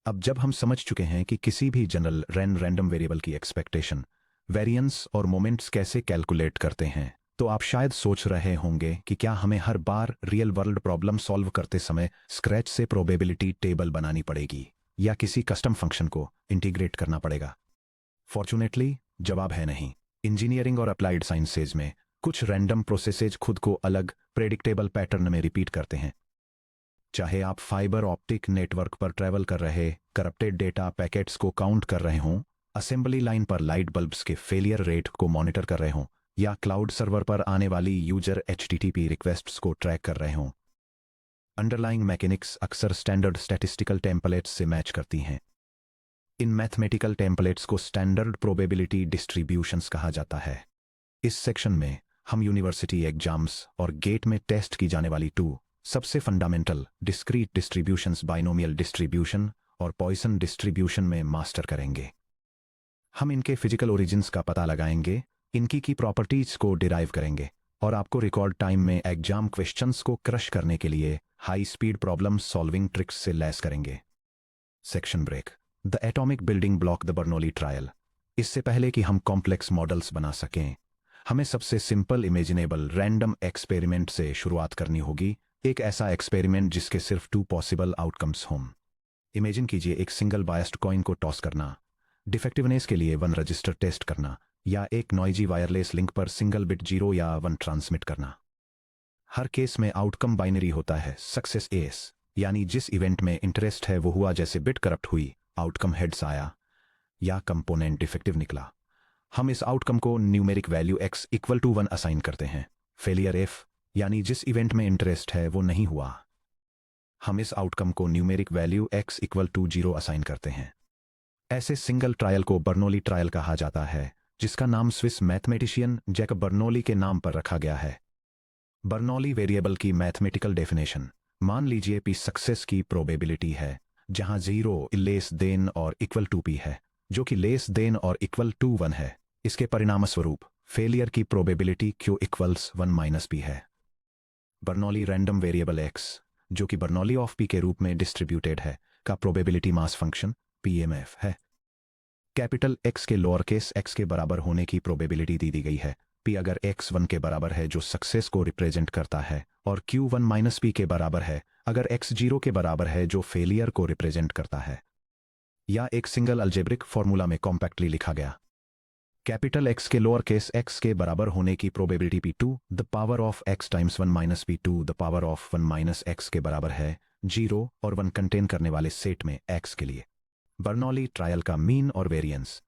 अब जब हम समझ चुके हैं कि किसी भी जनरल रैंडम वेरिएबल की एक्सपेक्टेशन, वेरिएंस और मोमेंट्स कैसे कैलकुलेट करते हैं, तो आप शायद सोच रहे होंगे कि क्या हमें हर बार रियल वर्ल्ड प्रॉब्लम सॉल्व करते समय स्क्रैच से प्रोबेबिलिटी टेबल बनानी पड़ेगी या किसी कस्टम फंक्शन को इंटीग्रेट करना पड़ेगा। फॉर्चुनेटली जवाब है नहीं। इंजीनियरिंग और अप्लाइड साइंसेज में कुछ रैंडम प्रोसेसेज खुद को अलग प्रेडिक्टेबल पैटर्न में रिपीट करते हैं। चाहे आप फाइबर ऑप्टिक नेटवर्क पर ट्रैवल कर रहे करप्टेड डेटा पैकेट्स को काउंट कर रहे हों, असेंबली लाइन पर लाइट बल्ब्स के फेलियर रेट को मॉनिटर कर रहे हों, या क्लाउड सर्वर पर आने वाली यूजर HTTP रिक्वेस्ट्स को ट्रैक कर रहे हों, अंडरलाइंग मैकेनिक्स अक्सर स्टैंडर्ड स्टैटिस्टिकल टेम्पलेट्स से मैच करती हैं। इन मैथमेटिकल टेम्पलेट्स को स्टैंडर्ड प्रोबेबिलिटी डिस्ट्रीब्यूशंस कहा जाता है। इस सेक्शन में हम यूनिवर्सिटी एग्जाम्स और गेट में टेस्ट की जाने वाली सबसे fundamental discrete distributions binomial distribution और पॉइसन डिस्ट्रीब्यूशन में मास्टर करेंगे। हम इनके फिजिकल ओरिजिन्स का पता लगाएंगे, इनकी की प्रॉपर्टीज को डिराइव करेंगे और आपको रिकॉर्ड टाइम में एग्जाम क्वेश्चंस को क्रश करने के लिए high speed problem solving tricks से लैस करेंगे। Section break. The atomic building block the Bernoulli trial. इससे पहले कि हम कॉम्प्लेक्स मॉडल्स बना सकें, हमें सबसे सिंपल इमेजिनेबल रैंडम एक्सपेरिमेंट से शुरुआत करनी होगी। एक ऐसा एक्सपेरिमेंट जिसके सिर्फ 2 पॉसिबल आउटकम्स हों। इमेजिन कीजिए एक सिंगल बायस्ड कॉइन को टॉस करना, डिफेक्टिवनेस के लिए 1 रजिस्टर टेस्ट करना, या एक नॉइजी वायरलेस लिंक पर सिंगल बिट 0 या 1 ट्रांसमिट करना। हर केस में आउटकम बाइनरी होता है, सक्सेस एस, यानी जिस इवेंट में इंटरेस्ट है वो हुआ, जैसे बिट करप्ट हुई, आउटकम हेड्स आया, या कंपोनेंट डिफेक्टिव निकला। हम इस आउटकम को numeric value x equal to 1 assign करते हैं। फेलियर एफ, यानी जिस इवेंट में इंटरेस्ट है वो नहीं हुआ, हम इस आउटकम को numeric value x equal to 0 assign करते हैं। ऐसे सिंगल ट्रायल को बर्नौली ट्रायल कहा जाता है, जिसका नाम स्विस मैथमेटिशियन जैकब बर्नौली के नाम पर रखा गया है। बर्नौली वेरिएबल की मैथमेटिकल डेफिनेशन, मान लीजिए p सक्सेस की प्रोबेबिलिटी है, जहां 0 लेस देन और इक्वल टू p है, जो कि लेस देन और इक्वल टू 1 है। इसके परिणामस्वरूप फेलियर की probability q equals 1 minus p है। बर्नौली रैंडम वेरिएबल x, जो कि बर्नौली ऑफ p के रूप में डिस्ट्रीब्यूटेड है, का प्रोबेबिलिटी मास फंक्शन PMF है। कैपिटल X के लोअर केस x के बराबर होने की प्रोबेबिलिटी दी गई है। p अगर x 1 के बराबर है, जो सक्सेस को रिप्रेजेंट करता है, और q 1 माइनस p के बराबर है अगर x 0 के बराबर है, जो फेलियर को रिप्रेजेंट करता है। या एक सिंगल अलजेब्रिक फॉर्मूला में कॉम्पैक्टली लिखा गया, कैपिटल X के लोअर केस x के बराबर होने की probability p2 the power of x times 1 minus p2 the power of 1 minus x के बराबर है 0 और 1 कंटेन करने वाले सेट में x के लिए। बर्नौली ट्रायल का मीन और वेरिएंस।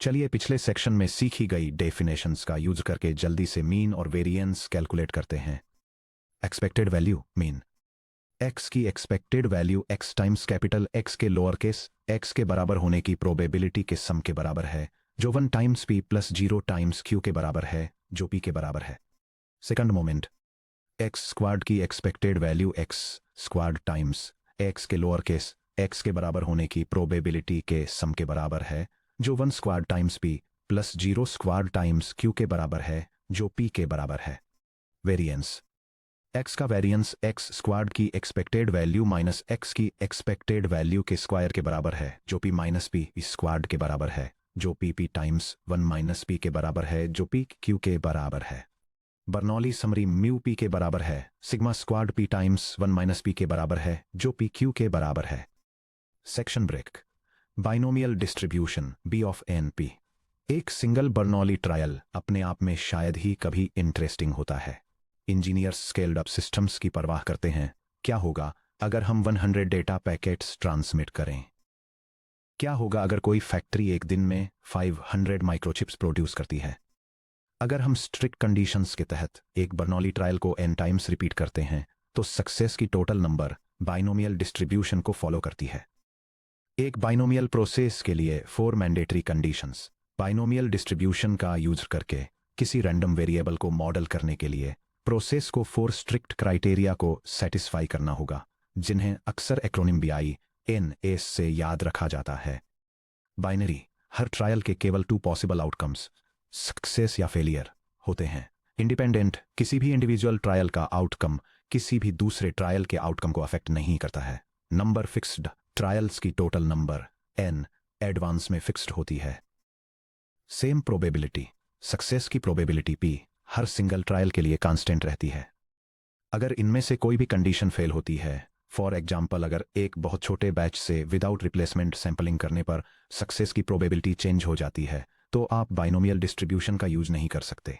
चलिए पिछले सेक्शन में सीखी गई डेफिनेशंस का यूज करके जल्दी से मीन और वेरिएंस कैलकुलेट करते हैं। Expected value mean. x की expected value x times capital X के लोअर केस x के बराबर होने की प्रोबेबिलिटी के सम के बराबर है, जो 1 times p plus 0 times q के बराबर है, जो p के बराबर है। सेकंड मोमेंट, x स्क्वाड की expected value x squad times x के लोअर केस x के बराबर होने की प्रोबेबिलिटी के सम के बराबर है, जो 1 squad times p plus 0 squad times q के बराबर है, जो p के बराबर है। वेरिएंस, x का वेरिएंस x स्क्वाड की एक्सपेक्टेड वैल्यू माइनस x की एक्सपेक्टेड वैल्यू के स्क्वायर के बराबर है, जो p माइनस p स्क्वाड के बराबर है, जो p टाइम्स 1 माइनस p के बराबर है, जो p q के बराबर है। बर्नौली समरी म्यू p के बराबर है, sigma squad p times 1 minus p के बराबर है, जो p q के बराबर है। Section break. Binomial distribution b of np। एक सिंगल बर्नौली ट्रायल अपने आप में शायद ही कभी इंटरेस्टिंग होता है। इंजीनियर्स स्केल्ड अप सिस्टम्स की परवाह करते हैं, क्या होगा अगर हम 100 डेटा पैकेट्स ट्रांसमिट करें? क्या होगा अगर कोई फैक्ट्री एक दिन में 500 माइक्रोचिप्स प्रोड्यूस करती है? अगर हम स्ट्रिक्ट कंडीशंस के तहत एक बर्नौली ट्रायल को n टाइम्स रिपीट करते हैं, तो सक्सेस की टोटल नंबर बाइनोमियल डिस्ट्रीब्यूशन को फॉलो करती है। एक बाइनोमियल प्रोसेस के लिए 4 मैंडेटरी कंडीशंस। बाइनोमियल डिस्ट्रीब्यूशन का यूज करके किसी रैंडम वेरिएबल को मॉडल करने के लिए प्रोसेस को 4 स्ट्रिक्ट क्राइटेरिया को सेटिस्फाई करना होगा, जिन्हें अक्सर एक्रोनिम BI/NS से याद रखा जाता है। बाइनरी, हर ट्रायल के केवल 2 पॉसिबल आउटकम्स, सक्सेस या फेलियर, होते हैं। इंडिपेंडेंट, किसी भी इंडिविजुअल ट्रायल का आउटकम किसी भी दूसरे ट्रायल के आउटकम को अफेक्ट नहीं करता है। नंबर फिक्स्ड, ट्रायल्स की टोटल नंबर n एडवांस में फिक्स्ड होती है। सेम प्रोबेबिलिटी, सक्सेस की प्रोबेबिलिटी p हर सिंगल ट्रायल के लिए कांस्टेंट रहती है। अगर इनमें से कोई भी कंडीशन फेल होती है, फॉर एग्जाम्पल अगर एक बहुत छोटे बैच से विदाउट रिप्लेसमेंट सैंपलिंग करने पर सक्सेस की प्रोबेबिलिटी चेंज हो जाती है, तो आप बाइनोमियल डिस्ट्रीब्यूशन का यूज नहीं कर सकते।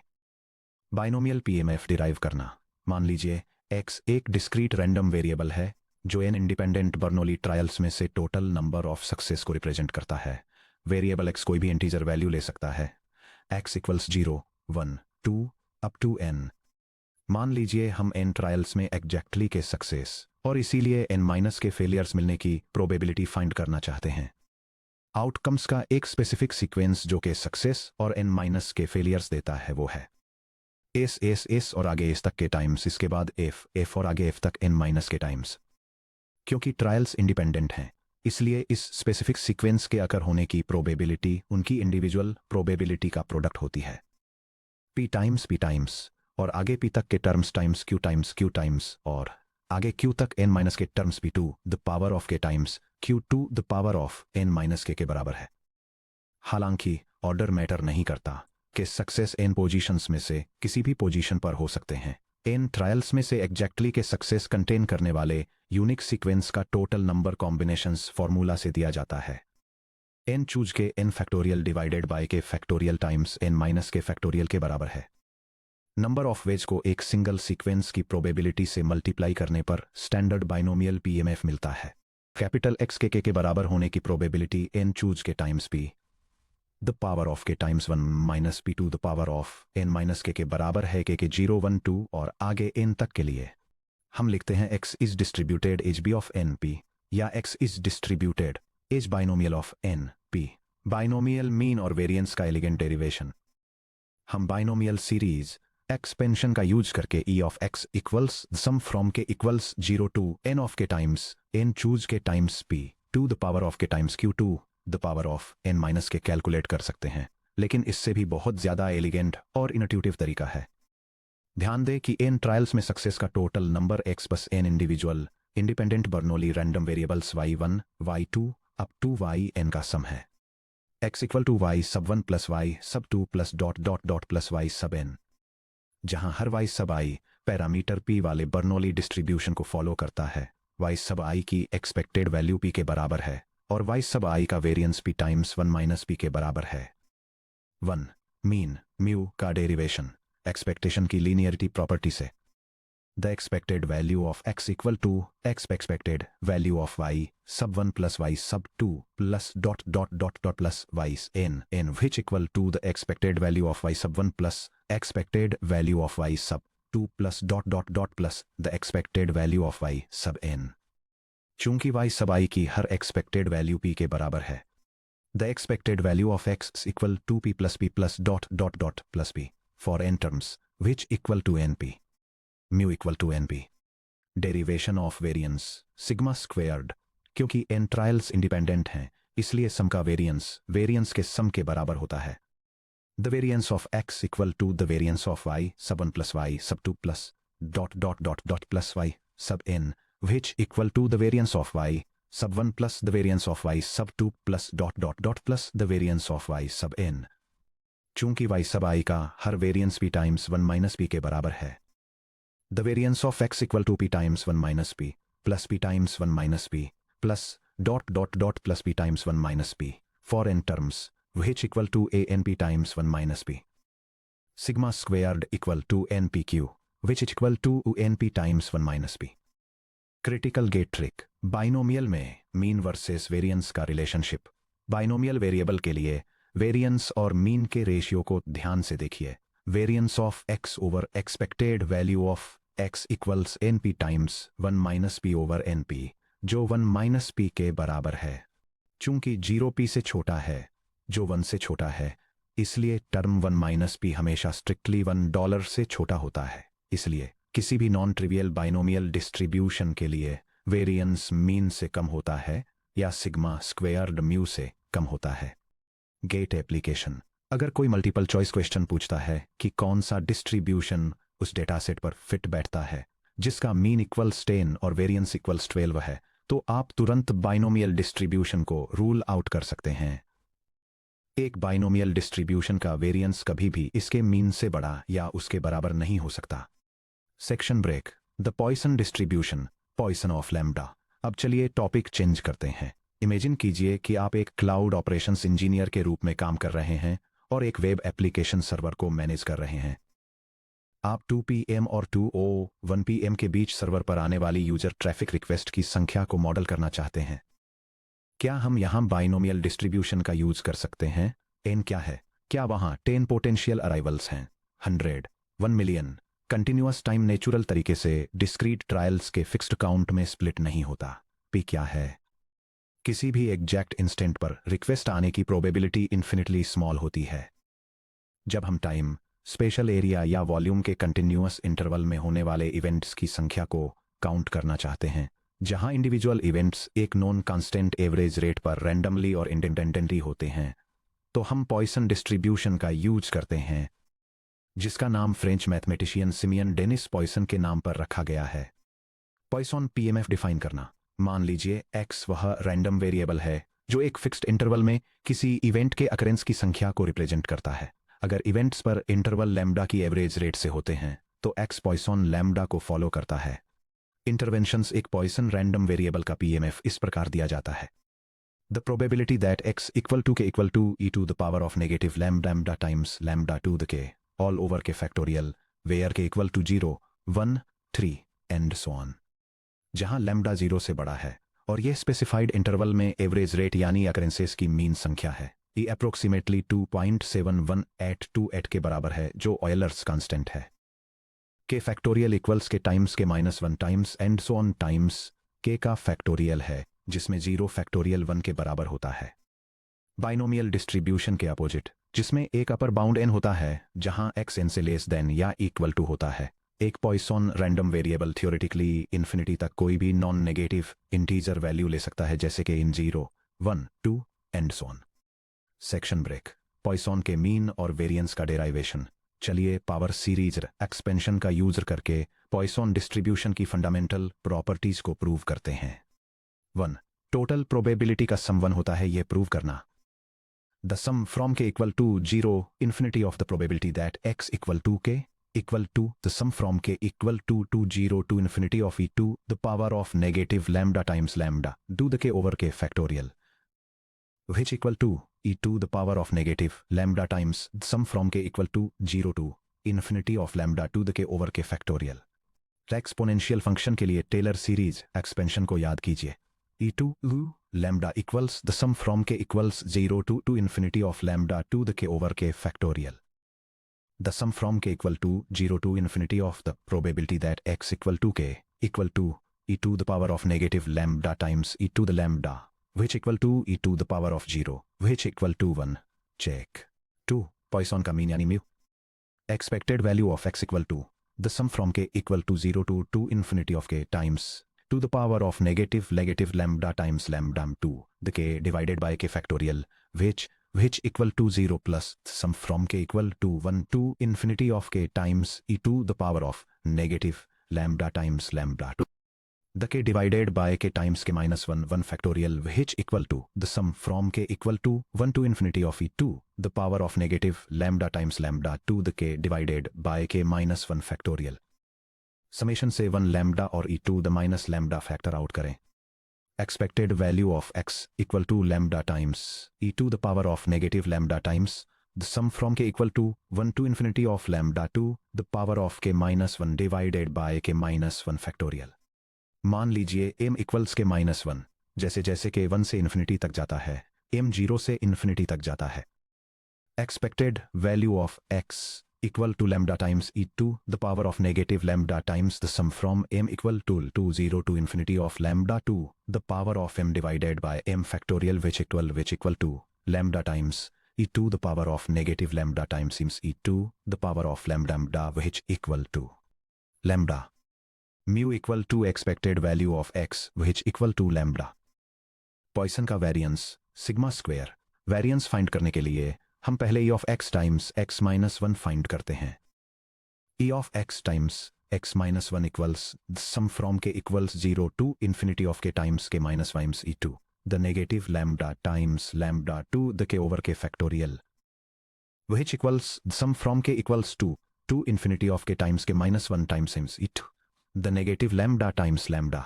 बाइनोमियल पीएमएफ डिराइव करना। मान लीजिए x एक डिस्क्रीट रैंडम वेरिएबल है जो n इंडिपेंडेंट बर्नौली ट्रायल्स में से टोटल नंबर ऑफ सक्सेस को रिप्रेजेंट करता है। वेरिएबल x कोई भी इंटीजर वैल्यू ले सकता है, x equals 0, 1, 2 up to n। मान लीजिए हम n ट्रायल्स में एग्जैक्टली के सक्सेस और इसीलिए n माइनस के फेलियर्स मिलने की प्रोबेबिलिटी फाइंड करना चाहते हैं। आउटकम्स का एक स्पेसिफिक सीक्वेंस जो कि सक्सेस और n माइनस के फेलियर्स देता है वो है एस और आगे एस तक के टाइम्स, इसके बाद एफ और आगे एफ तक n माइनस के टाइम्स। क्योंकि ट्रायल्स इंडिपेंडेंट हैं, इसलिए इस स्पेसिफिक सीक्वेंस के अकर होने की प्रोबेबिलिटी उनकी इंडिविजुअल प्रोबेबिलिटी का प्रोडक्ट होती है। p टाइम्स और आगे p तक के टर्म्स टाइम्स q टाइम्स और आगे q तक n minus k terms p2 the power of k times q2 the power of n minus k बराबर है। हालांकि ऑर्डर मैटर नहीं करता कि सक्सेस n पोजीशंस में से किसी भी पोजीशन पर हो सकते हैं। n ट्रायल्स में से एग्जैक्टली के सक्सेस कंटेन करने वाले यूनिक सीक्वेंस का टोटल नंबर कॉम्बिनेशंस फॉर्मूला से दिया जाता है। n चूज के n फैक्टोरियल डिवाइडेड बाय के फैक्टोरियल टाइम्स n माइनस के फैक्टोरियल के बराबर है। नंबर ऑफ वेज को एक सिंगल सीक्वेंस की प्रोबेबिलिटी से मल्टीप्लाई करने पर स्टैंडर्ड बाइनोमियल पीएमएफ मिलता है। कैपिटल x के बराबर होने की probability n choose k times p the power of k times 1 minus p2 the power of n minus k बराबर है के 0, 1, 2 और आगे n तक के लिए हम लिखते हैं x is distributed as b of n p या x is distributed as binomial of n p। Binomial mean और वेरिएंस का एलिगेंट डेरिवेशन। हम बाइनोमियल सीरीज एक्सपेंशन का यूज करके e of x equals sum from k equals 0 to n of k times n choose k times p to the power of k times q2 the power of n minus k calculate कर सकते हैं, लेकिन इससे भी बहुत ज्यादा elegant और इनट्यूटिव तरीका है। ध्यान दें कि n ट्रायल्स में सक्सेस का टोटल नंबर x बस n individual independent Bernoulli random variables y1 y2 up to yn का सम है। x equal to y sub 1 plus y sub 2 plus dot dot dot plus y sub n, जहां हर y sub i parameter p वाले Bernoulli distribution को follow करता है। y sub i की expected value p के बराबर है और y सब i का variance p times 1 minus p के बराबर है। 1 मीन म्यू का डेरिवेशन एक्सपेक्टेशन की लीनियरिटी प्रॉपर्टी से। The expected value of x equal to expected value of y sub 1 plus y sub 2 plus dot dot dot dot plus y n which equal to the expected value of y sub 1 plus expected value of y sub 2 plus dot dot dot plus the expected value of y sub n। चूंकि y sub i की हर expected value p के बराबर है, the expected value of x equal to p plus dot dot dot plus p for n terms which equal to np mu equal to np। Derivation of variance sigma squared. क्योंकि n trials independent हैं, इसलिए सम का variance के सम के बराबर होता है। The variance of x equal to the variance of y sub 1 plus y sub 2 plus dot dot dot dot plus y sub n which equal to the variance of y sub 1 plus the variance of y sub 2 plus dot dot dot plus the variance of y sub n। चूंकि y sub i का हर variance p times 1 minus p के बराबर है, the variance of x equal to p times 1 minus p plus p times 1 minus p plus dot dot dot plus p times 1 minus p for n terms which equal to a n p times 1 minus p। sigma squared equal to npq which is equal to np times 1 minus p। Critical GATE trick. Binomial में mean versus variance का relationship. Binomial variable के लिए variance और mean के ratio को ध्यान से देखिए। Variance of x over expected value of x equals np times 1 minus p over np, जो 1 माइनस p के बराबर है। चूंकि 0p से छोटा है जो 1 से छोटा है, इसलिए टर्म 1 माइनस p हमेशा स्ट्रिक्टली $1 से छोटा होता है। इसलिए किसी भी नॉन ट्रिवियल बाइनोमियल डिस्ट्रीब्यूशन के लिए वेरिएंस मीन से कम होता है या सिग्मा स्क्वेयर्ड म्यू से कम होता है। GATE application. अगर कोई मल्टीपल चॉइस क्वेश्चन पूछता है कि कौन सा डिस्ट्रीब्यूशन उस डेटा सेट पर फिट बैठता है जिसका मीन इक्वल्स 10 और वेरिएंस इक्वल्स 12 है, तो आप तुरंत बाइनोमियल डिस्ट्रीब्यूशन को रूल आउट कर सकते हैं। एक बाइनोमियल डिस्ट्रीब्यूशन का वेरिएंस कभी भी इसके मीन से बड़ा या उसके बराबर नहीं हो सकता। Section break. The Poisson distribution, Poisson of lambda. अब चलिए टॉपिक चेंज करते हैं। इमेजिन कीजिए कि आप एक क्लाउड ऑपरेशंस इंजीनियर के रूप में काम कर रहे हैं और एक वेब एप्लीकेशन सर्वर को मैनेज कर रहे हैं। आप 2 PM और 2:01 PM के बीच सर्वर पर आने वाली यूजर ट्रैफिक रिक्वेस्ट की संख्या को मॉडल करना चाहते हैं। क्या हम यहां बाइनोमियल डिस्ट्रीब्यूशन का यूज कर सकते हैं? n क्या है? क्या वहां 10 पोटेंशियल अराइवल्स हैं? 100, 1 मिलियन? कंटिन्यूअस टाइम नेचुरल तरीके से डिस्क्रीट ट्रायल्स के फिक्स्ड काउंट में स्प्लिट नहीं होता। p क्या है? किसी भी एग्जैक्ट इंस्टेंट पर रिक्वेस्ट आने की प्रोबेबिलिटी इन्फिनिटली स्मॉल होती है। जब हम टाइम, स्पेशल एरिया या वॉल्यूम के कंटिन्यूअस इंटरवल में होने वाले इवेंट्स की संख्या को काउंट करना चाहते हैं, जहां इंडिविजुअल इवेंट्स एक नॉन कांस्टेंट एवरेज रेट पर रैंडमली और इंडिपेंडेंटली होते हैं, तो हम पॉइसन डिस्ट्रीब्यूशन का यूज करते हैं, जिसका नाम French mathematician Simeon Denis Poisson के नाम पर रखा गया है। पॉइसन PMF डिफाइन करना। मान लीजिए x वह रैंडम वेरिएबल है जो एक फिक्स्ड इंटरवल में किसी इवेंट के अकरेंस की संख्या को रिप्रेजेंट करता है। अगर इवेंट्स पर इंटरवल लैम्ब्डा की एवरेज रेट से होते हैं तो x पॉइसन लैम्ब्डा को फॉलो करता है। इंटरवेंशंस एक पॉइसन रैंडम वेरिएबल का PMF इस प्रकार दिया जाता है। The probability that x equal to e to the power of negative lambda times lambda to the k all over k factorial where k equal to 0, 1, 3 and so on, जहां lambda 0 से बड़ा है और यह स्पेसिफाइड इंटरवल में average rate यानी occurrences की mean संख्या है। ये अप्रोक्सीमेटली 2.7128 के बराबर है, जो ऑयलर्स कांस्टेंट है। के फैक्टोरियल इक्वल्स के टाइम्स के -1 times and so on times के का फैक्टोरियल है, जिसमें 0 फैक्टोरियल 1 के बराबर होता है। बाइनोमियल डिस्ट्रीब्यूशन के अपोजिट, जिसमें एक अपर बाउंड n होता है जहां x n से लेस देन या इक्वल टू होता है, एक Poisson random variable theoretically infinity तक कोई भी नॉन नेगेटिव इंटीजर वैल्यू ले सकता है, जैसे कि इन 0, 1, 2 and so on. Section break. Poisson के मीन और वेरिएंस का डेराइवेशन। चलिए पावर सीरीज एक्सपेंशन का यूज करके पॉइसन डिस्ट्रीब्यूशन की फंडामेंटल प्रॉपर्टीज को प्रूव करते हैं। 1. टोटल प्रोबेबिलिटी का सम 1 होता है, यह प्रूव करना। The sum from k equal to 0 infinity of the probability that x equal to k equal to the sum from k equal to 0 to infinity of e to the power of negative lambda times lambda do the k over k factorial, which equal to e to the power of negative lambda times the sum from k equal to 0 to infinity of lambda to the k over k factorial। Exponential function के लिए Taylor series expansion को याद कीजिए। e to lambda equals the sum from k equals 0 to infinity of lambda to the k over k factorial। The sum from k equal to 0 to infinity of the probability that x equal to k equal to e to the power of negative lambda times e to the lambda, which equal to e to the power of 0, which equal to 1। check 2. Poisson का mean यानी mu. Expected value of x equal to the sum from k equal to 0 to infinity of k times to the power of negative lambda times lambda 2 the k divided by k factorial, which equal to 0 plus sum from k equal to 1 to infinity of k times e to the power of negative lambda times lambda 2 the k divided by k times k minus 1 factorial, which equal to the sum from k equal to 1 to infinity of e to the power of negative lambda times lambda 2 the k divided by k minus 1 factorial। Summation से 1 lambda और e to the minus lambda factor out करें। Expected value of x equal to lambda times e to the power of negative lambda times the sum from k equal to 1 to infinity of lambda to the power of k minus 1 divided by k minus 1 factorial। मान लीजिए m equals k minus 1, जैसे जैसे k 1 से infinity तक जाता है, m 0 से infinity तक जाता है। Expected value of x equal to lambda times e to the power of negative lambda times the sum from m equal to 0 to infinity of lambda to the power of m divided by m factorial, which equal to lambda times e to the power of negative lambda times e to the power of lambda, which equal to lambda mu equal to expected value of x, which equal to lambda। Poisson का variance sigma square. Variance find करने के लिए हम पहले e of x times x minus 1 find करते हैं। e of x times x minus 1 equals the sum from k equals 0 to infinity of k times k minus times e2 the negative lambda times lambda to the k over k factorial, which equals the sum from k equals 2 to infinity of k times k minus 1 times e2 the negative lambda times lambda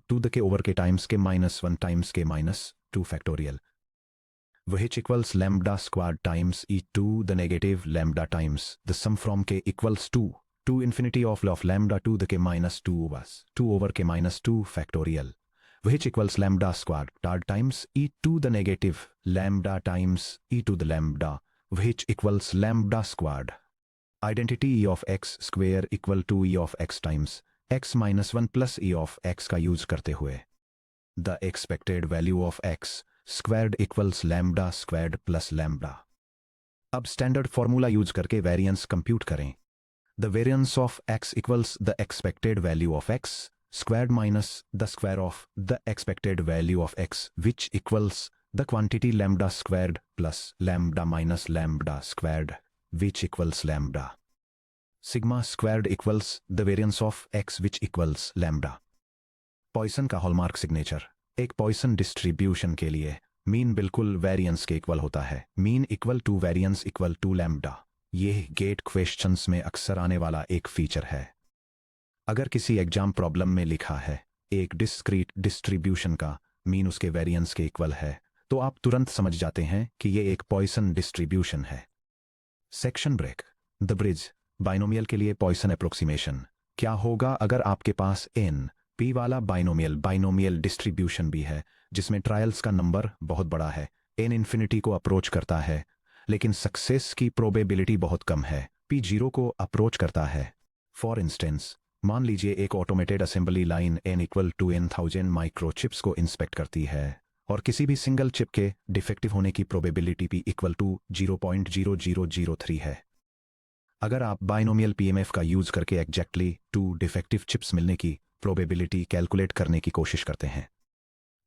to the k over k times k minus 1 times k minus 2 factorial, which equals lambda squared times e2 the negative lambda times the sum from k equals 2 to infinity of lambda to the k minus 2 was 2 over k minus 2 factorial, which equals lambda squared times e to the negative lambda times e to the lambda, which equals lambda squared. Identity e of x square equal to e of x times x minus 1 plus e of x का use करते हुए the expected value of x squared equals lambda squared plus lambda. अब standard formula use करके variance compute करें. The variance of x equals the expected value of x squared minus the square of the expected value of x, which equals the quantity lambda squared plus lambda minus lambda squared, which equals lambda. Sigma squared equals the variance of x, which equals lambda. Poisson का hallmark signature. एक Poisson distribution के लिए mean बिल्कुल variance के equal होता है. Mean equal to variance equal to lambda. यह GATE questions में अक्सर आने वाला एक फीचर है. अगर किसी एग्जाम प्रॉब्लम में लिखा है एक डिस्क्रीट डिस्ट्रीब्यूशन का मीन उसके वेरिएंस के इक्वल है, तो आप तुरंत समझ जाते हैं कि यह एक पॉइसन डिस्ट्रीब्यूशन है. Section break. The bridge. Binomial के लिए पॉइसन अप्रोक्सीमेशन. क्या होगा अगर आपके पास एन पी वाला बाइनोमियल डिस्ट्रीब्यूशन भी है जिसमें ट्रायल्स का नंबर बहुत बड़ा है, एन इन्फिनिटी को अप्रोच करता है लेकिन सक्सेस की प्रोबेबिलिटी बहुत कम है, पी 0 को अप्रोच करता है. फॉर इंस्टेंस, मान लीजिए एक automated assembly line n equal to n,000 microchips को इंस्पेक्ट करती है और किसी भी सिंगल चिप के डिफेक्टिव होने की प्रोबेबिलिटी p इक्वल टू 0.0003 है. अगर आप बाइनोमियल पीएमएफ का यूज करके एग्जैक्टली 2 डिफेक्टिव चिप्स मिलने की प्रोबेबिलिटी कैलकुलेट करने की कोशिश करते हैं.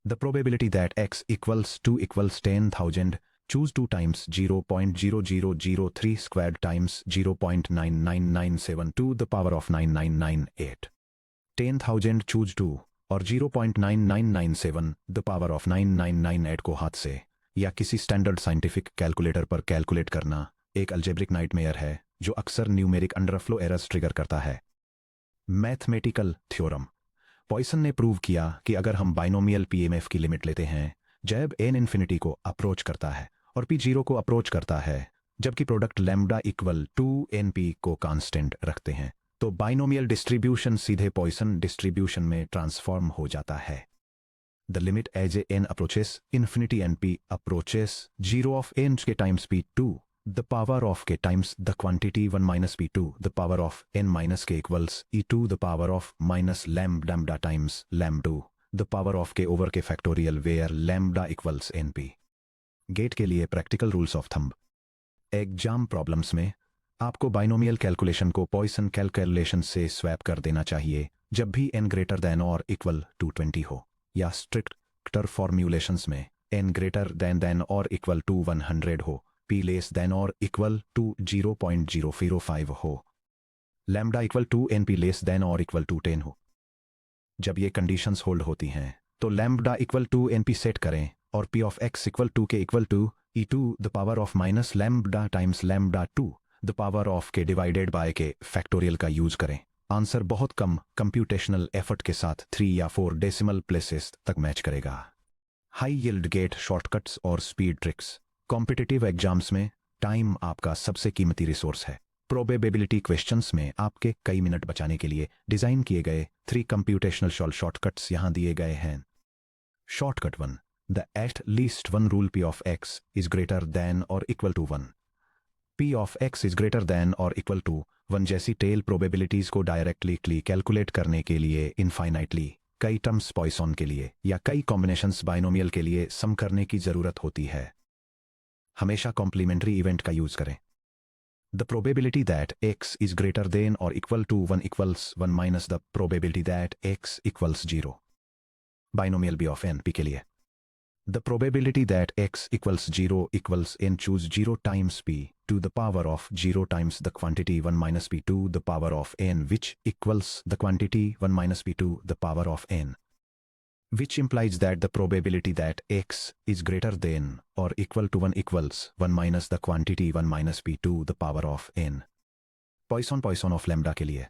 The probability that x equals 2 equals 10,000 choose 2 times 0.0003 squared times 0.99972 to the power of 9998. 10,000 choose 2 और 0.9997 the power of 9998 को हाथ से या किसी स्टैंडर्ड साइंटिफिक कैलकुलेटर पर कैलकुलेट करना एक अल्जेब्रिक नाइटमेयर है जो अक्सर न्यूमेरिक अंडरफ्लो एरर्स ट्रिगर करता है. Mathematical theorem. पॉइसन ने प्रूव किया कि अगर हम बाइनोमियल पीएमएफ की लिमिट लेते हैं जब n इन्फिनिटी को अप्रोच करता है और p 0 को अप्रोच करता है जबकि product lambda equal to np को कांस्टेंट रखते हैं, तो बाइनोमियल डिस्ट्रीब्यूशन सीधे पॉइसन डिस्ट्रीब्यूशन में ट्रांसफॉर्म हो जाता है. The limit as a n approaches infinity np approaches 0 of n k times p2 the power of k times the quantity 1 minus p2 the power of n minus k equals e2 the power of minus lambda times lambda the power of k over k factorial where lambda equals np. GATE के लिए practical rules of thumb. Exam problems में आपको binomial calculation को Poisson calculation से swap कर देना चाहिए जब भी n ग्रेटर देन और इक्वल टू 20 हो, या स्ट्रिक्टर फॉर्म्यूलेशंस में n ग्रेटर देन और इक्वल टू 100 हो, p लेस देन और इक्वल टू 0.005 हो, lambda equal to np less than और इक्वल टू 10 हो. जब ये कंडीशंस होल्ड होती हैं तो lambda equal to np set करें और p of x equal to k equal to e2 the power of minus lambda times lambda 2 the power of k divided by k factorial का use करें. Answer बहुत कम computational effort के साथ 3 या 4 decimal places तक मैच करेगा. High yield GATE shortcuts और स्पीड ट्रिक्स. कॉम्पिटिटिव एग्जाम्स में टाइम आपका सबसे कीमती रिसोर्स है. प्रोबेबिलिटी क्वेश्चंस में आपके कई मिनट बचाने के लिए डिजाइन किए गए 3 कंप्यूटेशनल शॉर्टकट्स यहां दिए गए हैं. Shortcut 1. The at least one rule p of x is greater than और equal to 1. p of x is greater than और इक्वल टू 1 जैसी टेल प्रोबेबिलिटीज को डायरेक्टली कैलकुलेट करने के लिए इनफाइनाइटली कई टर्म्स पॉइसन के लिए या कई कॉम्बिनेशंस बाइनोमियल के लिए सम करने की जरूरत होती है. हमेशा कॉम्प्लीमेंट्री इवेंट का यूज करें. The probability that x is greater than or equal to 1 equals 1 minus the probability that x equals 0. Binomial b of n p के लिए. The probability that x equals 0 equals n choose 0 times p to the power of 0 times the quantity 1 minus p to the power of n, which equals the quantity 1 minus p to the power of n, which implies that the probability that x is greater than or equal to 1 equals 1 minus the quantity 1 minus p to the power of n. Poisson of lambda के लिए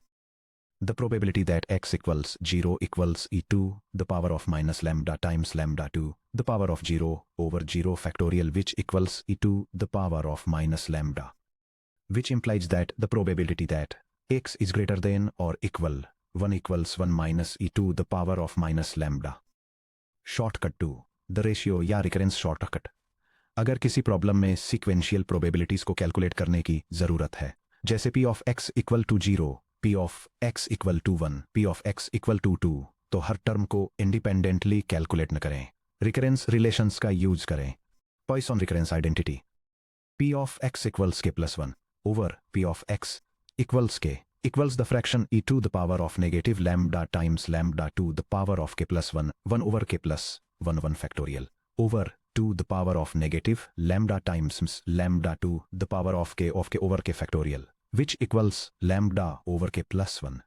the probability that x equals 0 equals e to the power of minus lambda times lambda to the power of 0 over 0 factorial, which equals e to the power of minus lambda, which implies that the probability that x is greater than or equal 1 equals 1 minus e to the power of minus lambda. Shortcut to the ratio या recurrence shortcut. अगर किसी problem में sequential probabilities को calculate करने की जरूरत है, जैसे p of x equal to 0, p of x equal to 1, p of x equal to 2, तो हर टर्म को इंडिपेंडेंटली कैलकुलेट न करें, रिकरेंस रिलेशंस का यूज करें. Poisson recurrence identity p of x equals k plus 1 over p of x equals k equals the fraction e to the power of negative lambda times lambda to the power of k plus 1 over k plus 1 factorial over to the power of negative lambda times lambda to the power of k over k factorial, which equals lambda over k plus 1,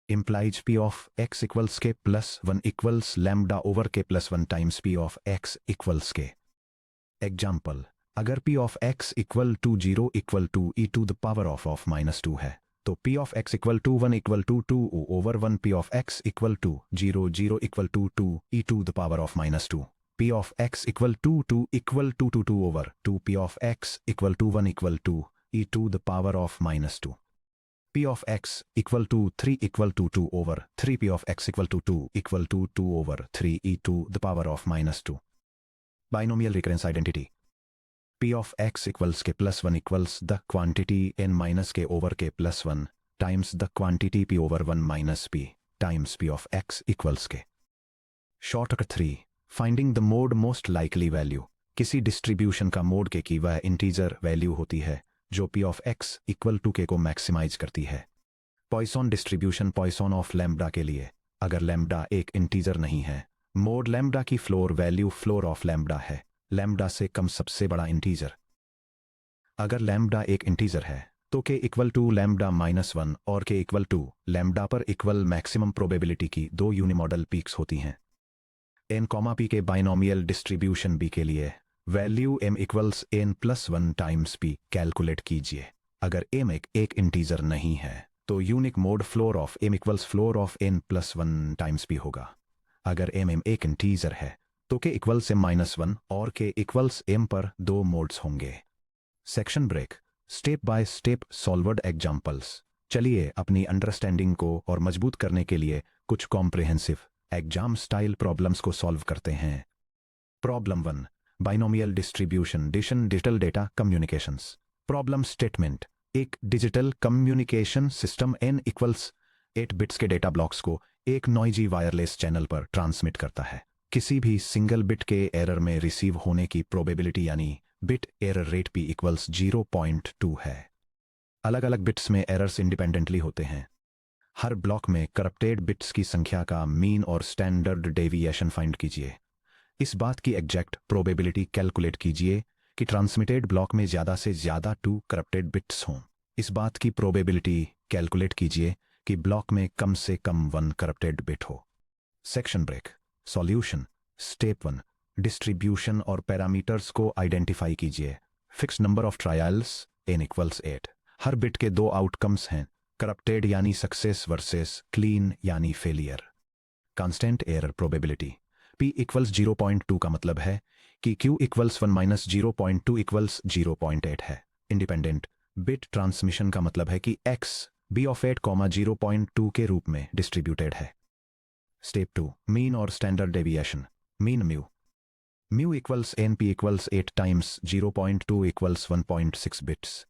implies p of x equals k plus 1 equals lambda over k plus 1 times p of x equals k. Example, अगर p of x equal to 0 equal to e to the power of minus 2 है, तो p of x equal to 1 equal to 2 over 1 p of x equal to 0 equal to 2 e to the power of minus 2. p of x equal to 2 equal to 2 over 2 p of x equal to 1 equal to e to the power of minus 2. p of x equal to 3 equal to 2 over 3 p of x equal to 2 equal to 2 over 3 e to the power of minus 2. Binomial recurrence identity. p of x equals k plus 1 equals the quantity n minus k over k plus 1 times the quantity p over 1 minus p times p of x equals k. Shortcut 3. Finding the mode most likely value. किसी distribution का mode के की वह integer value होती है जो p of x equal to k को maximise करती है. Poisson distribution Poisson of lambda के लिए, अगर लैम्ब्डा एक इंटीजर नहीं है, मोड लैम्ब्डा की floor value floor of lambda है, लैम्ब्डा से कम सबसे बड़ा इंटीजर. अगर लैम्ब्डा एक इंटीजर है तो k equal to lambda minus 1 और k इक्वल टू लैम्ब्डा पर इक्वल मैक्सिमम प्रोबेबिलिटी की दो यूनिमॉडल पीक्स होती हैं. n, p के बाइनोमियल डिस्ट्रीब्यूशन b के लिए value m equals n plus 1 times p calculate कीजिए. अगर m एक इंटीजर नहीं है तो unique mode floor of m equals floor of n plus 1 times p होगा. अगर m एक इंटीजर है तो k इक्वल्स m माइनस 1 और k इक्वल्स m पर दो मोड्स होंगे. Section break. Step by step solved examples. चलिए अपनी अंडरस्टैंडिंग को और मजबूत करने के लिए कुछ कॉम्प्रिहेंसिव एग्जाम स्टाइल प्रॉब्लम्स को सॉल्व करते हैं. Problem 1. Binomial distribution digital data communications. Problem statement. एक digital communication system n equals 8 bits के डेटा ब्लॉक्स को एक नॉइजी वायरलेस चैनल पर ट्रांसमिट करता है. किसी भी सिंगल बिट के एरर में रिसीव होने की प्रोबेबिलिटी यानी bit error rate p equals 0.2 है. अलग अलग बिट्स में एरर्स इंडिपेंडेंटली होते हैं. हर ब्लॉक में करप्टेड बिट्स की संख्या का मीन और स्टैंडर्ड डेविएशन फाइंड कीजिए. इस बात की एग्जैक्ट प्रोबेबिलिटी कैलकुलेट कीजिए कि ट्रांसमिटेड ब्लॉक में ज़्यादा से ज़्यादा 2 करप्टेड बिट्स हों. इस बात की प्रोबेबिलिटी कैलकुलेट कीजिए कि ब्लॉक में कम से कम 1 करप्टेड बिट हो. Section break. Solution. Step 1. Distribution और पैरामीटर्स को आइडेंटिफाई कीजिए. Fix number of trials n equals 8. हर बिट के दो आउटकम्स हैं, करप्टेड यानी सक्सेस वर्सेस क्लीन यानी failure. Constant error probability. p equals 0.2 का मतलब है कि q इक्वल्स 1 माइनस 0.2 इक्वल्स 0.8 है. इंडिपेंडेंट बिट ट्रांसमिशन का मतलब है कि x b ऑफ 8, 0.2 के रूप में डिस्ट्रीब्यूटेड है. स्टेप 2. मीन और standard deviation. Mean mu equals np equals 8 times 0.2 equals 1.6 bits.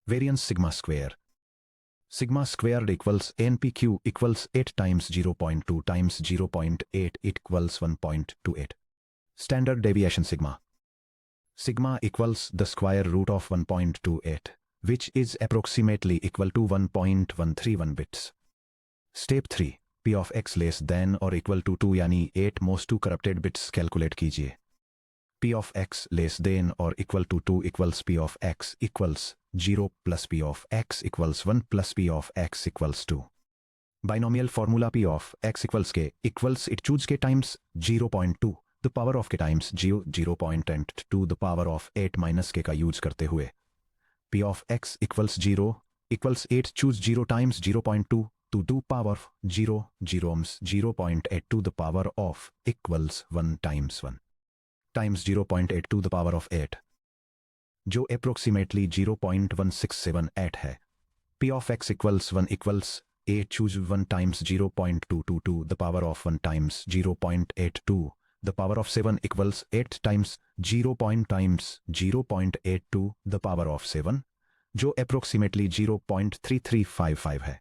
Variance sigma square. Sigma squared equals npq equals 8 times 0.2 times 0.8 equals 1.28. Standard deviation sigma. Sigma equals the square root of 1.28, which is approximately equal to 1.131 bits. Step 3. p of x less than or equal to 2 यानी 8 most 2 corrupted bits calculate कीजिए. P of x less than or equal to 2 equals P of x equals 0 plus P of x equals 1 plus P of x equals 2. Binomial formula P of x equals k equals it choose k times 0.2 the power of k times 0.10 to the power of 8 minus k का use करते हुए P of x equals 0 equals 8 choose 0 times 0.2 to the power of 0 0.8 to the power of equals 1 times 1 times 0.8 to the power of 8 जो approximately 0.1678 है. P of x equals 1 equals 8 choose 1 times 0.22 to the power of 1 times 0.82 the power of 7 equals 8 times 0.8 to the power of 7 जो approximately 0.3355 है.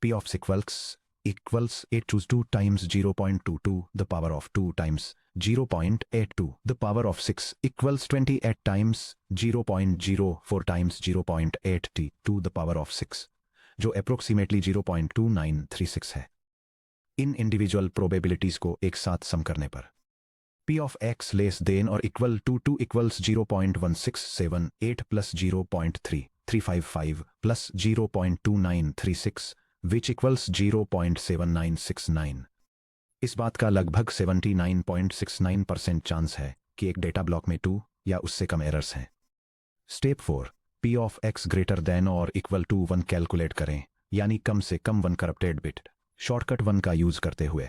P of x equals 8 choose 2 times 0.22 the power of 2 times 0.82 the power of 6 equals 28 times 0.04 times 0.8 t to the power of 6 जो approximately 0.2936 है. इन individual probabilities को एक साथ सम करने पर P of x less than or equal to 2 equals 0.1678 plus 0.3355 plus 0.2936 which equals 0.7969. इस बात का लगभग 79.69% चांस है कि एक डेटा ब्लॉक में 2 या उससे कम एरर्स हैं. Step 4 P of x greater than or equal to 1 calculate करें यानी कम से कम 1 करप्टेड बिट शॉर्टकट 1 का यूज करते हुए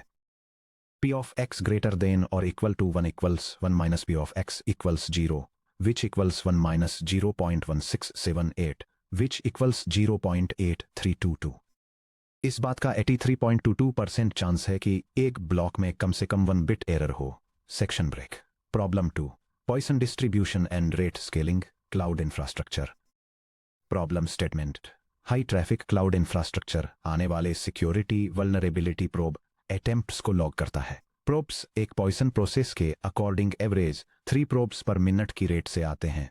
P of x greater than or equal to 1 equals 1 minus P of x equals 0 which equals 1 minus 0.1678 which equals 0.8322. इस बात का 83.22% चांस है कि एक ब्लॉक में कम से कम 1 बिट एरर हो. Section break. Problem 2 Poisson distribution and rate scaling cloud infrastructure. Problem statement high traffic cloud infrastructure आने वाले सिक्योरिटी वल्नरेबिलिटी प्रोब अटेम्प्ट्स को लॉग करता है. प्रोब्स एक पॉइसन प्रोसेस के according average 3 probes per minute की rate से आते हैं.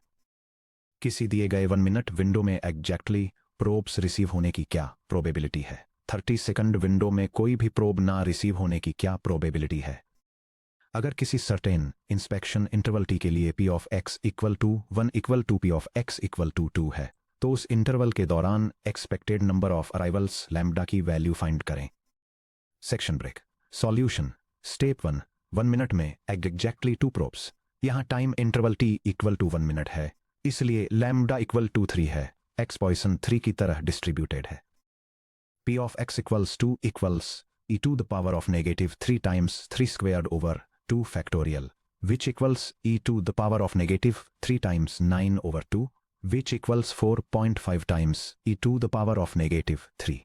किसी दिए गए 1 मिनट विंडो में एग्जैक्टली प्रोब्स रिसीव होने की क्या प्रोबेबिलिटी है. 30 सेकंड विंडो में कोई भी प्रोब ना रिसीव होने की क्या प्रोबेबिलिटी है. अगर किसी सर्टेन इंस्पेक्शन इंटरवल टी के लिए P of x equal to 1 equal to P of x equal to 2 है तो उस इंटरवल के दौरान expected number of arrivals lambda की वैल्यू फाइंड करें. Section break. Solution. Step 1 minute में एग्जैक्टली 2 प्रोब्स. यहां time interval t equal to 1 minute है इसलिए लैम्बडा इक्वल टू 3 है. x पॉइसन 3 की तरह डिस्ट्रीब्यूटेड है. P of x equals 2 equals e to the power of negative 3 times 3 squared over 2 factorial which equals e to the power of negative 3 times 9 over 2 which equals 4.5 times e to the power of negative 3.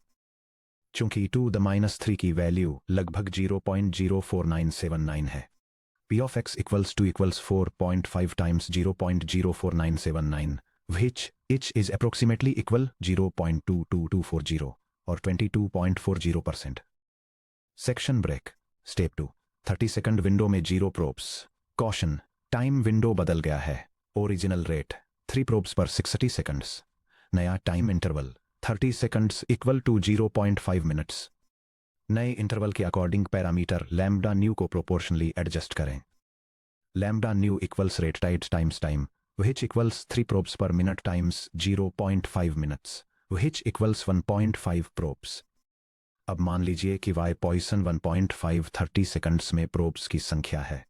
चूंकि e to the minus 3 की value लगभग 0.04979 है P of x equals 2 equals 4.5 times 0.04979 which is approximately equal 0.22240 और 22.40%. Section break. Step 2 30 second window में 0 probes. Caution time window बदल गया है. Original rate 3 probes पर 60 सेकंड्स. नया time interval 30 seconds equal to 0.5 minutes. नए इंटरवल के अकॉर्डिंग पैरामीटर लैम्बडा न्यू को प्रोपोर्शनली एडजस्ट करें. Lambda new equals rate times time which equals 3 probes per minute times 0.5 minutes which equals 1.5 probes. अब मान लीजिए कि y पॉइसन 1.5 30 सेकंड्स में probes की संख्या है.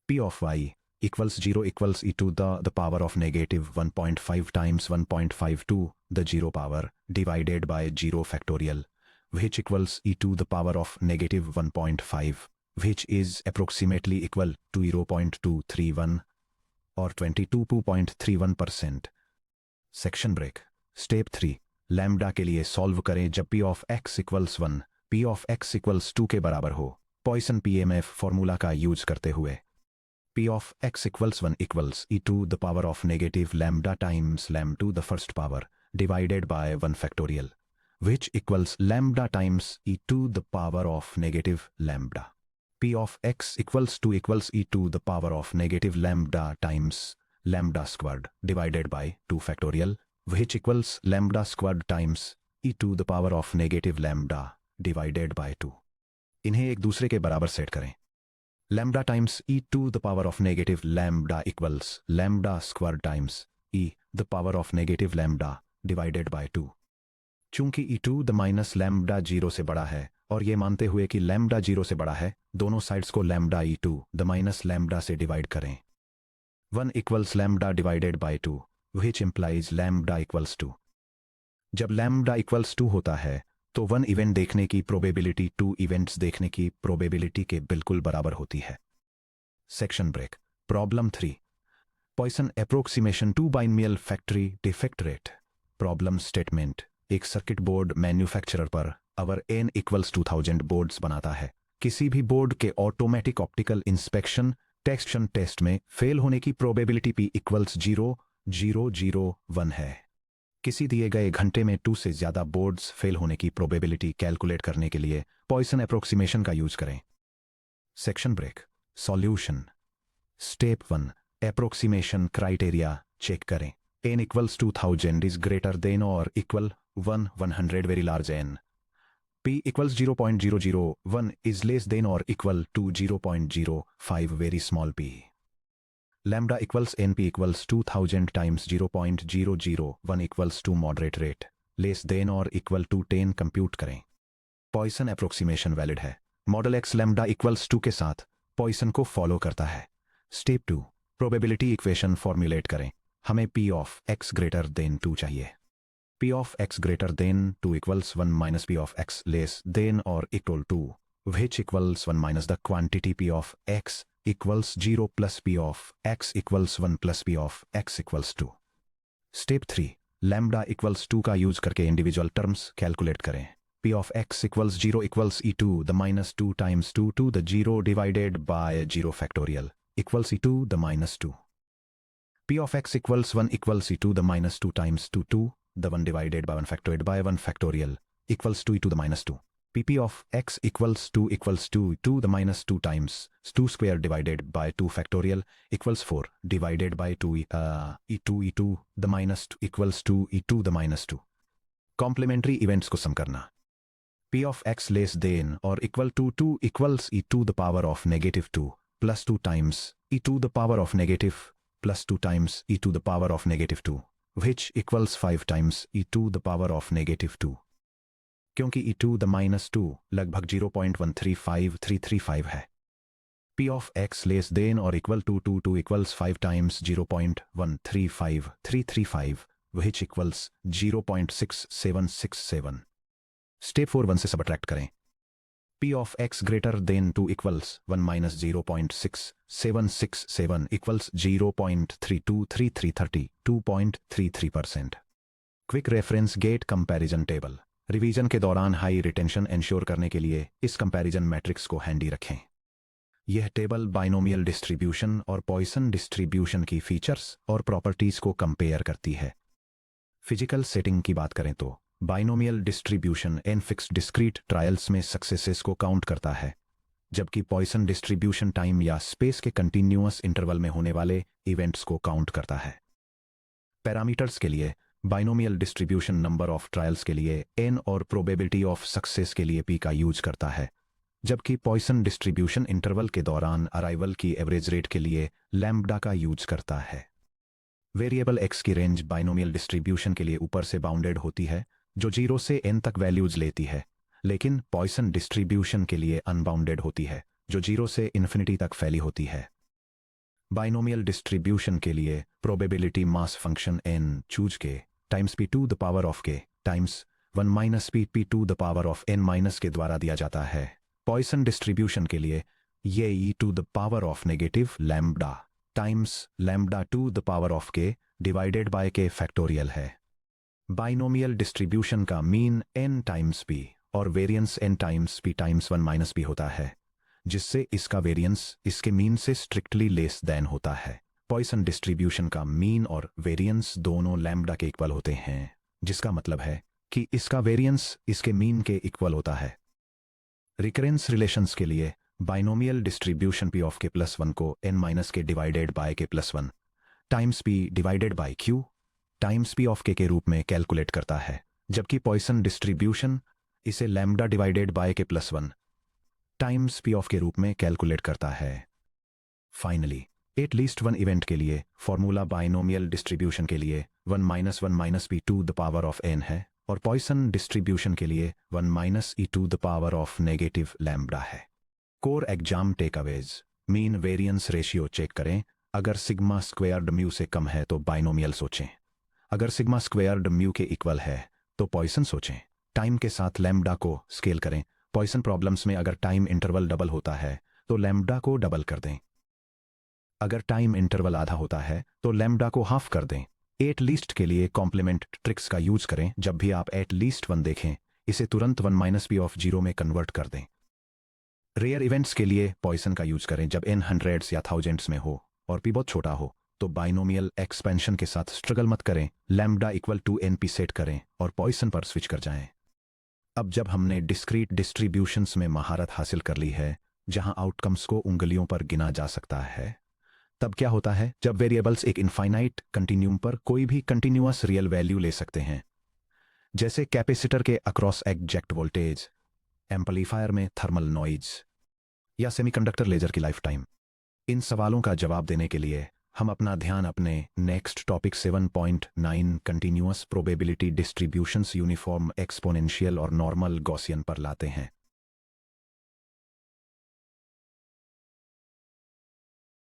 P of y equals 0 equals e to the power of negative 1.5 times 1.5 to the 0 power divided by 0 factorial which equals e to the power of negative 1.5 which is approximately equal to 0.231 और 22.31%. Section break. Step 3 lambda के लिए solve करें जब P of x equals 1 P of x equals 2 के बराबर हो. Poisson PMF formula का use करते हुए P of x equals 1 equals e to the power of negative lambda times lambda to the first power divided by 1 factorial which equals lambda times e to the power of negative lambda. P of x equals 2 equals e to the power of negative lambda times lambda squared divided by 2 factorial which equals lambda squared times e to the power of negative lambda divided by 2. इन्हें एक दूसरे के बराबर set करें. lambda times e to the power of negative lambda equals lambda square times e the power of negative lambda divided by 2। चूंकि e to the minus lambda 0 से बड़ा है और ये मानते हुए कि लैम्बडा 0 से बड़ा है, दोनों साइड्स को lambda e to the minus lambda से डिवाइड करें। 1 equals lambda divided by 2 which implies lambda equals 2। जब लैम्बडा इक्वल्स 2 होता है तो 1 इवेंट देखने की प्रोबेबिलिटी 2 इवेंट्स देखने की प्रोबेबिलिटी के बिल्कुल बराबर होती है। Section break. Problem 3 Poisson approximation to binomial factory defect rate. Problem statement. एक circuit board manufacturer per hour n equals 2000 boards बनाता है। किसी भी बोर्ड के ऑटोमेटिक ऑप्टिकल इंस्पेक्शन टेक्शन टेस्ट में फेल होने की प्रोबेबिलिटी p इक्वल्स 0.001 है। किसी दिए गए घंटे में 2 से ज्यादा बोर्ड्स फेल होने की प्रोबेबिलिटी कैलकुलेट करने के लिए पॉइसन अप्रोक्सीमेशन का यूज करें। Section break. Solution. Step 1 approximation criteria check करें। n equals 2000 is greater than और equal 100 very large n। p equals 0.001 is less than और equal to 0.05 very small p। lambda equals np equals 2000 times 0.001 equals to moderate rate less than or equal to 10 compute करें। Poisson approximation valid है। Model x lambda equals 2 के साथ Poisson को follow करता है। Step 2 probability equation formulate करें। हमें p of x greater than 2 चाहिए। p of x greater than 2 equals 1 minus p of x less than or equal to which equals 1 minus the quantity p of x equals 0 plus p of x equals 1 plus p of x equals 2। Step 3 lambda equals 2 का use करके individual terms calculate करें। p of x equals 0 equals e to the minus 2 times 2 to the 0 divided by 0 factorial equals e to the minus 2। p of x equals 1 equals e to the minus 2 times 2 to the 1 divided by 1 factorial by 1 factorial equals 2 e to the minus 2। pp of x equals 2 to the minus 2 times 2 square divided by 2 factorial equals 4 divided by 2 e to the minus 2 equals 2 e to the minus 2। Complementary events को sum करना। p of x less than or equal to 2 equals e to the power of negative 2 plus 2 times e to the power of negative plus 2 times e to the power of negative 2 which equals 5 times e to the power of negative 2। क्योंकि e to the minus 2 लगभग 0.135335 है। p of x less than or equal to 2 equals 5 times 0.135335 which equals 0.6767। Step 4 1 से subtract करें। p of x greater than 2 equals 1 minus 0.6767 equals 0.323330 2.33%। Quick reference GATE comparison table. Revision के दौरान high retention ensure करने के लिए इस comparison matrix को handy रखें। यह टेबल बाइनोमियल डिस्ट्रीब्यूशन और पॉइसन डिस्ट्रीब्यूशन की फीचर्स और प्रॉपर्टीज को कंपेयर करती है। फिजिकल सेटिंग की बात करें तो binomial distribution n fixed discrete trials में सक्सेसेस को काउंट करता है, जबकि पॉइसन डिस्ट्रीब्यूशन टाइम या स्पेस के कंटिन्यूअस इंटरवल में होने वाले इवेंट्स को काउंट करता है। पैरामीटर्स के लिए binomial distribution number of trials के लिए n और प्रोबेबिलिटी ऑफ सक्सेस के लिए p का यूज करता है, जबकि पॉइसन डिस्ट्रीब्यूशन इंटरवल के दौरान अराइवल की एवरेज रेट के लिए लैम्बडा का यूज करता है। वेरिएबल x की रेंज बाइनोमियल डिस्ट्रीब्यूशन के लिए ऊपर से बाउंडेड होती है जो 0 से n तक वैल्यूज लेती है, लेकिन पॉइसन डिस्ट्रीब्यूशन के लिए अनबाउंडेड होती है जो 0 से इन्फिनिटी तक फैली होती है। बाइनोमियल डिस्ट्रीब्यूशन के लिए probability mass function n choose k times p to the power of k times 1 minus p to the power of n minus k द्वारा दिया जाता है। पॉइसन डिस्ट्रीब्यूशन के लिए ये e to the power of negative lambda times lambda to the power of k divided by k factorial है। Binomial distribution का mean n times p और variance n times p times 1 minus p होता है, जिससे इसका variance इसके mean से strictly less than होता है। पॉइसन डिस्ट्रीब्यूशन का मीन और वेरिएंस दोनों लैम्बडा के इक्वल होते हैं, जिसका मतलब है कि इसका वेरिएंस इसके मीन के इक्वल होता है। रिकरेंस रिलेशंस के लिए binomial distribution p of k plus 1 को n माइनस के divided by k plus 1 times p divided by q times p of k के रूप में कैलकुलेट करता है, जबकि पॉइसन डिस्ट्रीब्यूशन इसे lambda divided by k plus 1 times P of के रूप में कैलकुलेट करता है। Finally at least one event के लिए फॉर्मूला बाइनोमियल डिस्ट्रीब्यूशन के लिए 1 - 1 - p to the power of n है और पॉइसन डिस्ट्रीब्यूशन के लिए 1 - e to the power of negative lambda है। Core exam takeaways. Mean variance ratio check करें। अगर सिग्मा स्क्वेयर्ड म्यू से कम है तो बाइनोमियल सोचें। अगर सिग्मा स्क्वेयर्ड म्यू के इक्वल है तो पॉइसन सोचें। टाइम के साथ लैम्ब्डा को स्केल करें। पॉइसन प्रॉब्लम्स में अगर टाइम इंटरवल डबल होता है तो लैम्ब्डा को डबल कर दें। अगर टाइम इंटरवल आधा होता है तो लैम्ब्डा को हाफ कर दें। एट लीस्ट के लिए कॉम्प्लीमेंट ट्रिक्स का यूज करें। जब भी आप एट लीस्ट वन देखें इसे तुरंत 1 - p ऑफ 0 में कन्वर्ट कर दें। रेयर इवेंट्स के लिए पॉइसन का यूज करें। जब n हंड्रेड्स या थाउजेंड्स में हो और p बहुत छोटा हो तो बाइनोमियल एक्सपेंशन के साथ स्ट्रगल मत करें। Lambda equal to np set करें और पॉइसन पर स्विच कर जाएं। अब जब हमने डिस्क्रीट डिस्ट्रीब्यूशंस में महारत हासिल कर ली है जहां आउटकम्स को उंगलियों पर गिना जा सकता है, तब क्या होता है जब वेरिएबल्स एक इनफाइनाइट कंटिन्यूम पर कोई भी कंटिन्यूअस रियल वैल्यू ले सकते हैं, जैसे कैपेसिटर के अक्रॉस एग्जैक्ट वोल्टेज, एम्पलीफायर में थर्मल नॉइज या सेमीकंडक्टर लेजर की लाइफ टाइम। इन सवालों का जवाब देने के लिए हम अपना ध्यान अपने next topic 7.9 continuous probability distributions uniform exponential और नॉर्मल गॉसियन पर लाते हैं।